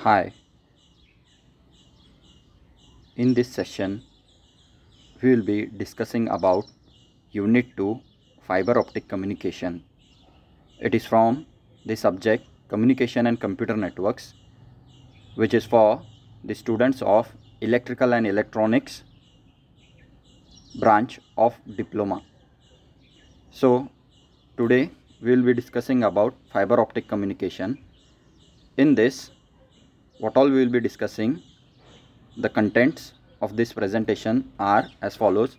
Hi, in this session we will be discussing about Unit 2 Fiber Optic Communication. It is from the subject Communication and Computer Networks, which is for the students of Electrical and Electronics branch of Diploma. So today we will be discussing about fiber optic communication. In this, what all we will be discussing, the contents of this presentation are as follows.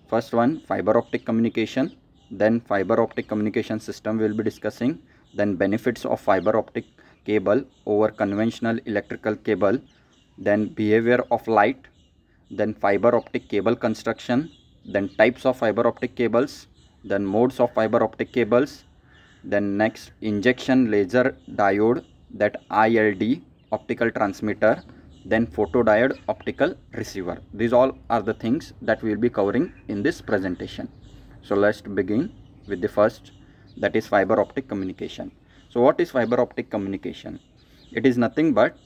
First one, fiber optic communication, then fiber optic communication system we will be discussing, then benefits of fiber optic cable over conventional electrical cable, then behavior of light, then fiber optic cable construction, then types of fiber optic cables, then modes of fiber optic cables, then next injection laser diode, that ILD optical transmitter, then photodiode optical receiver. These all are the things that we will be covering in this presentation. So let's begin with the first, that is fiber optic communication. So what is fiber optic communication? It is nothing but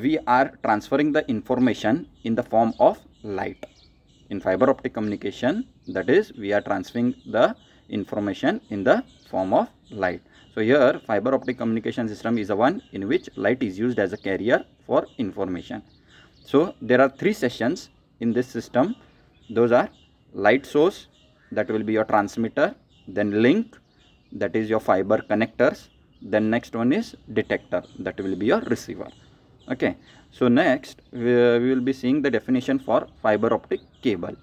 we are transferring the information in the form of light. In fiber optic communication, that is, we are transferring the information in the form of light. So here fiber optic communication system is the one in which light is used as a carrier for information. So there are three sessions in this system. Those are light source, that will be your transmitter, then link, that is your fiber connectors, then next one is detector, that will be your receiver. Okay, so next we will be seeing the definition for fiber optic cable.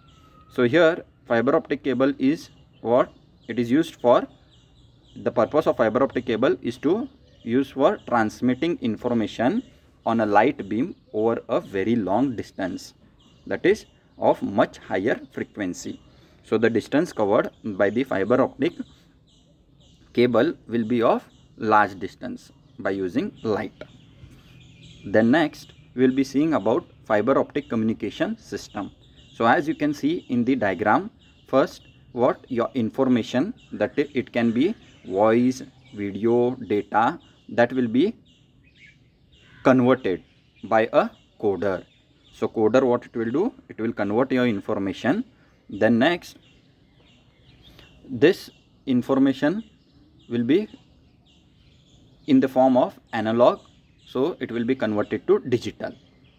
So here fiber optic cable is what it is used for. The purpose of fiber optic cable is to use for transmitting information on a light beam over a very long distance, that is of much higher frequency. So the distance covered by the fiber optic cable will be of large distance by using light. Then next we will be seeing about fiber optic communication system. So as you can see in the diagram, first what your information, that it can be voice, video, data, that will be converted by a coder. So coder, what it will do, it will convert your information. Then next, this information will be in the form of analog, so it will be converted to digital.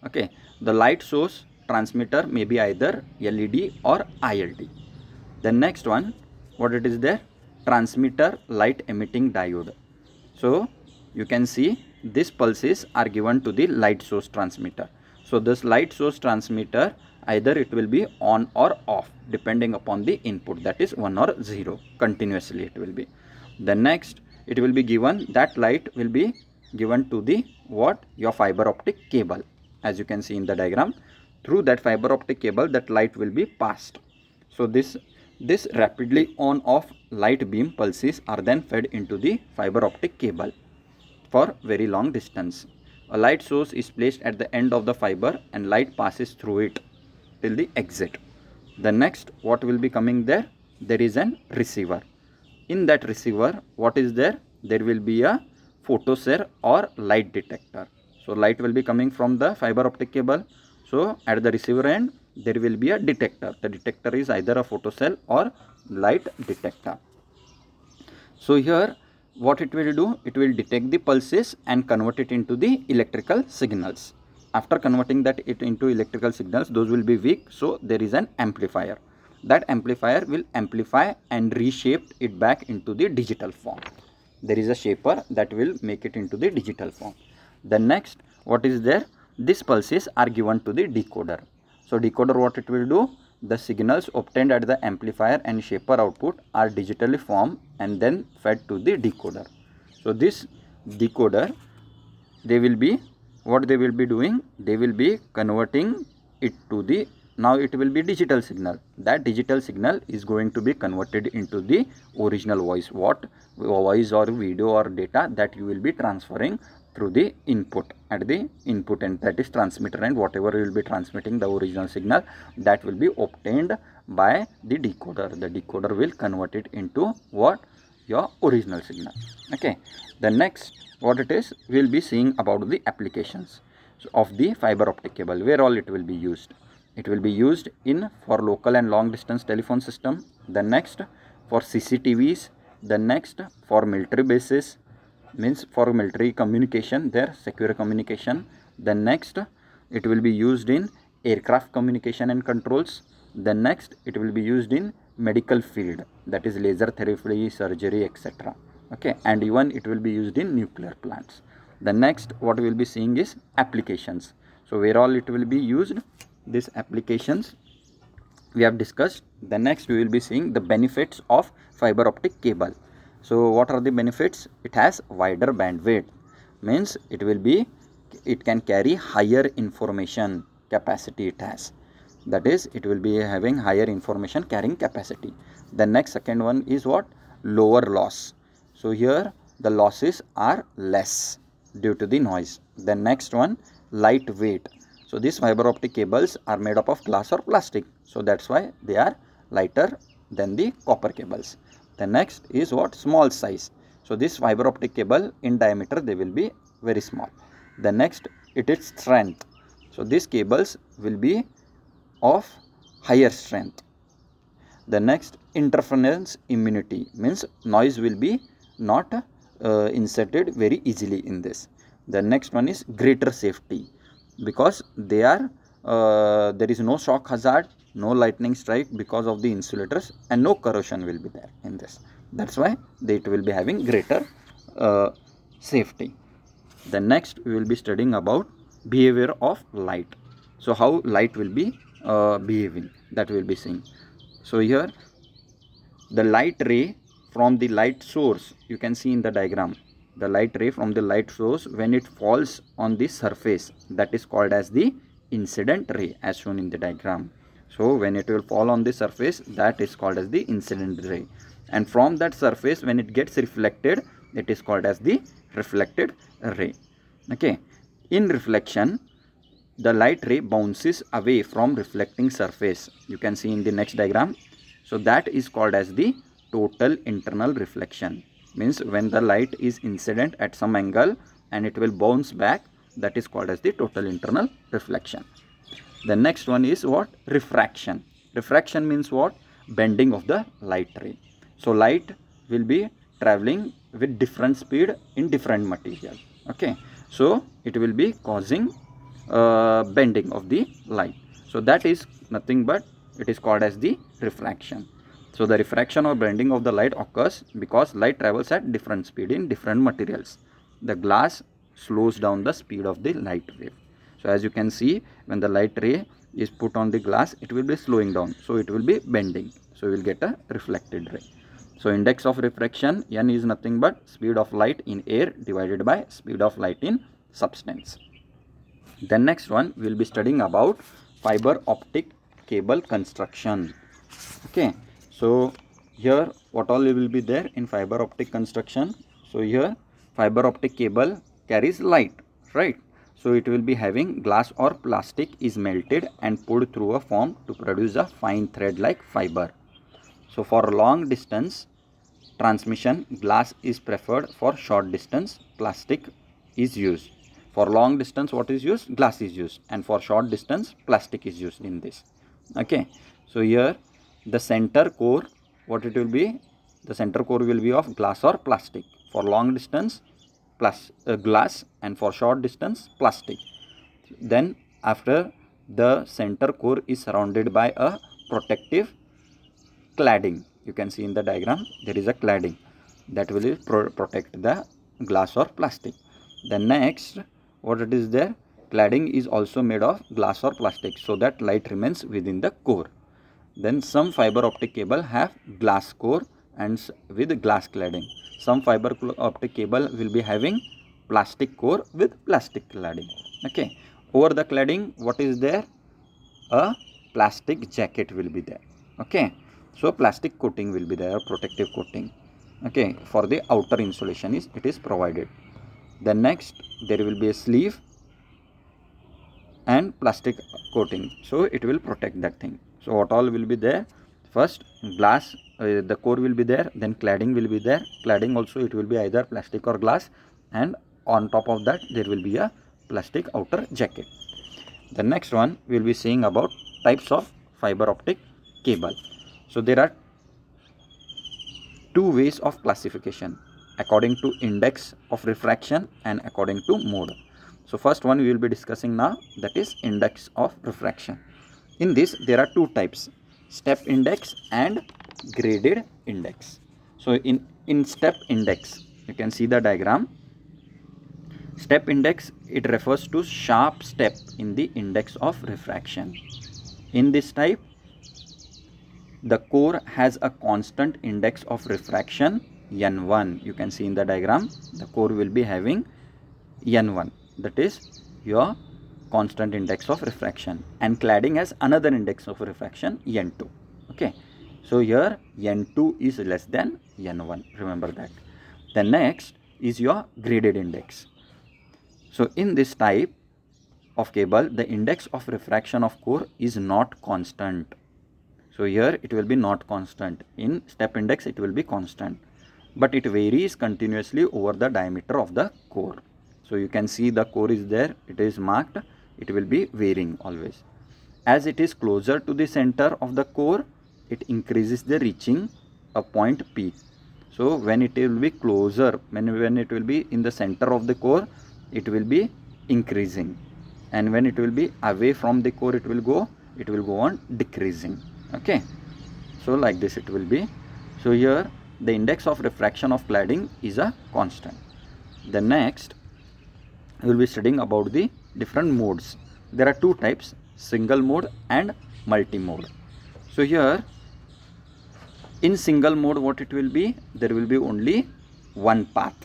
Okay, the light source transmitter may be either LED or ILD. The next one, what it is there, transmitter light emitting diode. So you can see these pulses are given to the light source transmitter. So this light source transmitter, either it will be on or off depending upon the input, that is 1 or 0, continuously it will be. The next, it will be given, that light will be given to the what, your fiber optic cable. As you can see in the diagram, through that fiber optic cable that light will be passed. So this rapidly on off light beam pulses are then fed into the fiber optic cable for very long distance. A light source is placed at the end of the fiber and light passes through it till the exit. The next, what will be coming there, there is an receiver. In that receiver, what is there, there will be a photocell or light detector. So light will be coming from the fiber optic cable. So at the receiver end, there will be a detector. The detector is either a photocell or light detector. So here what it will do, it will detect the pulses and convert it into the electrical signals. After converting that it into electrical signals, those will be weak, so there is an amplifier. That amplifier will amplify and reshape it back into the digital form. There is a shaper that will make it into the digital form. Then next, what is there, these pulses are given to the decoder. So decoder, what it will do, the signals obtained at the amplifier and shaper output are digitally formed and then fed to the decoder. So this decoder, they will be, what they will be doing, they will be converting it to the, now it will be digital signal. That digital signal is going to be converted into the original voice, what voice or video or data that you will be transferring through the input at the input end, that is transmitter end. Whatever you will be transmitting, the original signal, that will be obtained by the decoder. The decoder will convert it into what, your original signal. Okay, the next what it is, we will be seeing about the applications of the fiber optic cable, where all it will be used. It will be used in for local and long distance telephone system, the next for CCTVs, the next for military bases, means for military communication, their secure communication. The next it will be used in aircraft communication and controls. The next it will be used in medical field, that is laser therapy, surgery, etc. Okay, and even it will be used in nuclear plants. The next what we will be seeing is applications. So where all it will be used, these applications we have discussed. The next we will be seeing the benefits of fiber optic cable. So what are the benefits? It has wider bandwidth, means it can carry higher information capacity it has, that is it will be having higher information carrying capacity. The next second one is what? Lower loss. So here the losses are less due to the noise. The next one, lightweight. So these fiber optic cables are made up of glass or plastic, so that's why they are lighter than the copper cables. The next is what? Small size. So this fiber optic cable in diameter they will be very small. The next it is strength. So these cables will be of higher strength. The next, interference immunity, means noise will be not inserted very easily in this. The next one is greater safety, because they are there is no shock hazard, no lightning strike because of the insulators, and no corrosion will be there in this. That's why it will be having greater safety. The next we will be studying about behavior of light. So how light will be behaving, that we will be seeing. So here the light ray from the light source, you can see in the diagram, the light ray from the light source, when it falls on the surface, that is called as the incident ray, as shown in the diagram. So when it will fall on the surface, that is called as the incident ray, and from that surface when it gets reflected, it is called as the reflected ray. Okay, in reflection the light ray bounces away from reflecting surface, you can see in the next diagram. So that is called as the total internal reflection, means when the light is incident at some angle and it will bounce back, that is called as the total internal reflection. The next one is what? Refraction. Refraction means what? Bending of the light ray. So light will be traveling with different speed in different material. Okay, so it will be causing bending of the light. So that is nothing but it is called as the refraction. So the refraction or bending of the light occurs because light travels at different speed in different materials. The glass slows down the speed of the light wave. So as you can see, when the light ray is put on the glass, it will be slowing down, so it will be bending, so you will get a reflected ray. So index of refraction, n, is nothing but speed of light in air divided by speed of light in substance. The next one we will be studying about fiber optic cable construction. Okay, so here what all will be there in fiber optic construction? So here fiber optic cable carries light, right? So it will be having glass or plastic is melted and pulled through a form to produce a fine thread like fiber. So for long distance transmission, glass is preferred. For short distance, plastic is used. For long distance, what is used? Glass is used, and for short distance, plastic is used in this. Okay, so here the center core, what it will be? The center core will be of glass or plastic. For long distance, glass, and for short distance, plastic. Then after the center core is surrounded by a protective cladding. You can see in the diagram there is a cladding that will protect the glass or plastic. The next, what it is there? Cladding is also made of glass or plastic so that light remains within the core. Then some fiber optic cable have glass core and with glass cladding. Some fiber optic cable will be having plastic core with plastic cladding. Okay, over the cladding, what is there? A plastic jacket will be there. Okay, so plastic coating will be there, protective coating. Okay, for the outer insulation it is provided. The next, there will be a sleeve and plastic coating, so it will protect that thing. So what all will be there? First, glass the core will be there, then cladding will be there. Cladding also it will be either plastic or glass, and on top of that there will be a plastic outer jacket. The next one we will be seeing about types of fiber optic cable. So there are two ways of classification according to index of refraction and according to mode. So first one we will be discussing now, that is index of refraction. In this there are two types, step index and graded index. So in step index, you can see the diagram. Step index, it refers to sharp step in the index of refraction. In this type, the core has a constant index of refraction N1. You can see in the diagram, the core will be having N1, that is your constant index of refraction, and cladding has another index of refraction N2. Okay, so here N2 is less than N1, remember that. The next is your graded index. So in this type of cable, the index of refraction of core is not constant. So here it will be not constant. In step index it will be constant, but it varies continuously over the diameter of the core. So you can see the core is there, it is marked, it will be varying always. As it is closer to the center of the core, it increases the reaching a point P. So when it will be closer, when it will be in the center of the core, it will be increasing, and when it will be away from the core, it will go on decreasing. Okay, so like this it will be. So here the index of refraction of cladding is a constant. The next we will be studying about the different modes. There are two types, single mode and multi mode. So here in single mode, what it will be, there will be only one path.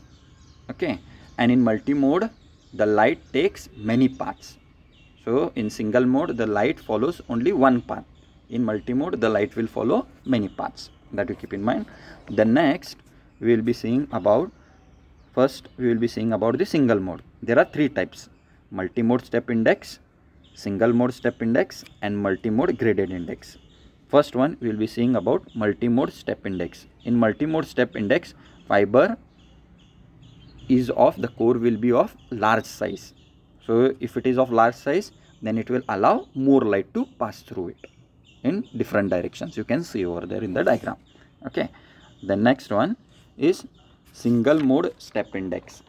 Okay, and in multi mode the light takes many paths. So in single mode the light follows only one path. In multi mode the light will follow many paths. That you keep in mind. The next we will be seeing about, first we will be seeing about the single mode. There are three types: multi mode step index, single mode step index, and multi mode graded index. First one we will be seeing about multi mode step index. In multi mode step index, fiber is of the core will be of large size. So if it is of large size, then it will allow more light to pass through it in different directions. You can see over there in the diagram. Okay, the next one is single mode step index.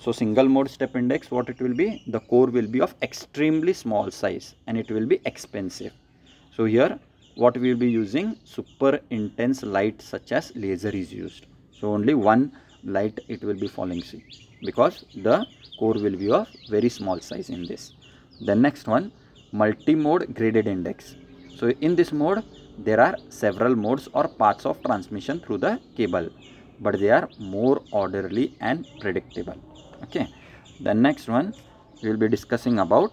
So single mode step index, what it will be, the core will be of extremely small size and it will be expensive. So here what we will be using, super intense light such as laser is used. So only one light it will be falling, see, because the core will be of very small size in this. The next one, multi-mode graded index. So in this mode there are several modes or paths of transmission through the cable, but they are more orderly and predictable. Okay, the next one we will be discussing about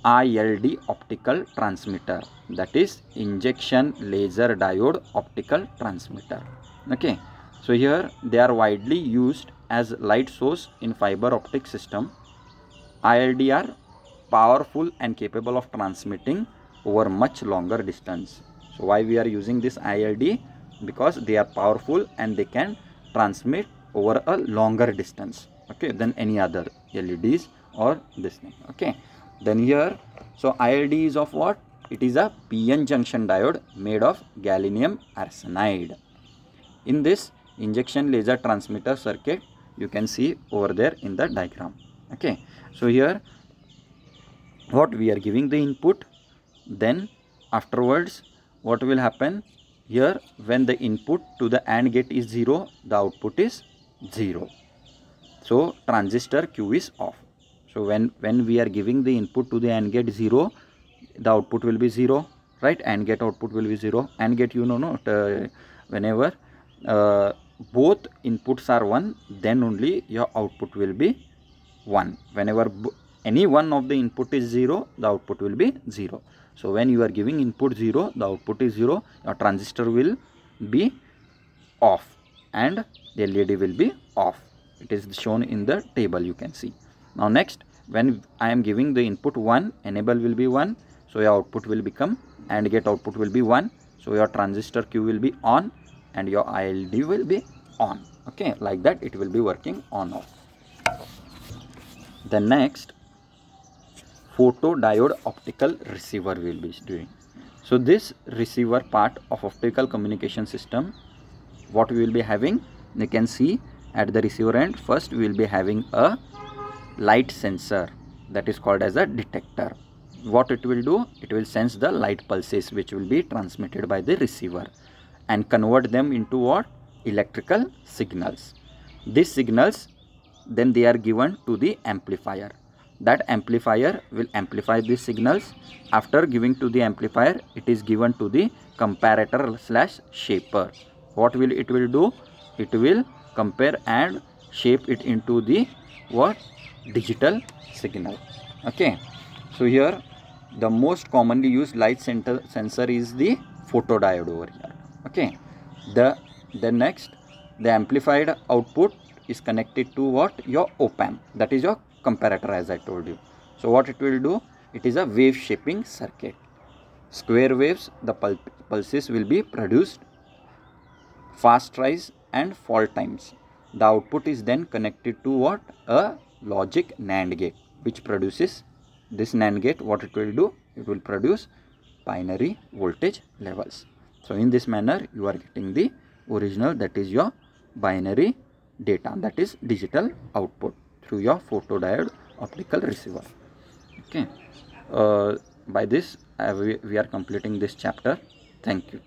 ILD optical transmitter, that is injection laser diode optical transmitter. Okay, so here they are widely used as light source in fiber optic system. ILD are powerful and capable of transmitting over much longer distance. So why we are using this ILD? Because they are powerful and they can transmit over a longer distance, okay, than any other LEDs or this thing. Okay, then here, so ILD is of what? It is a PN junction diode made of gallium arsenide. In this injection laser transmitter circuit, you can see over there in the diagram. Okay, so here what we are giving the input, then afterwards what will happen here, when the input to the AND gate is 0, the output is 0. So transistor Q is off. So when we are giving the input to the AND gate 0, the output will be 0, right? AND gate output will be 0. AND gate, you know, whenever both inputs are 1, then only your output will be 1. Whenever any one of the input is 0, the output will be 0. So when you are giving input 0, the output is 0, your transistor will be off and the LED will be off. It is shown in the table, you can see. Now next, when I am giving the input 1, enable will be 1, so your output will become, AND gate output will be 1. So your transistor Q will be on and your ILD will be on. Okay, like that it will be working on off. The next, photodiode optical receiver will be doing. So this receiver part of optical communication system, what we will be having, you can see at the receiver end, first we will be having a light sensor that is called as a detector. What it will do, it will sense the light pulses which will be transmitted by the receiver and convert them into what? Electrical signals. These signals, then they are given to the amplifier. That amplifier will amplify these signals. After giving to the amplifier, it is given to the comparator slash shaper. What will it will do? It will compare and shape it into the what? Digital signal. Okay. So here the most commonly used light sensor is the photodiode over here. Okay. The next, the amplified output is connected to what? Your op-amp, that is your comparator, as I told you. So what it will do, it is a wave shaping circuit. Square waves, the pulses will be produced, fast rise and fall times. The output is then connected to what? A logic NAND gate, which produces this NAND gate. What it will do, it will produce binary voltage levels. So in this manner you are getting the original, that is your binary data, that is digital output through your photodiode optical receiver. Okay, by this we are completing this chapter. Thank you.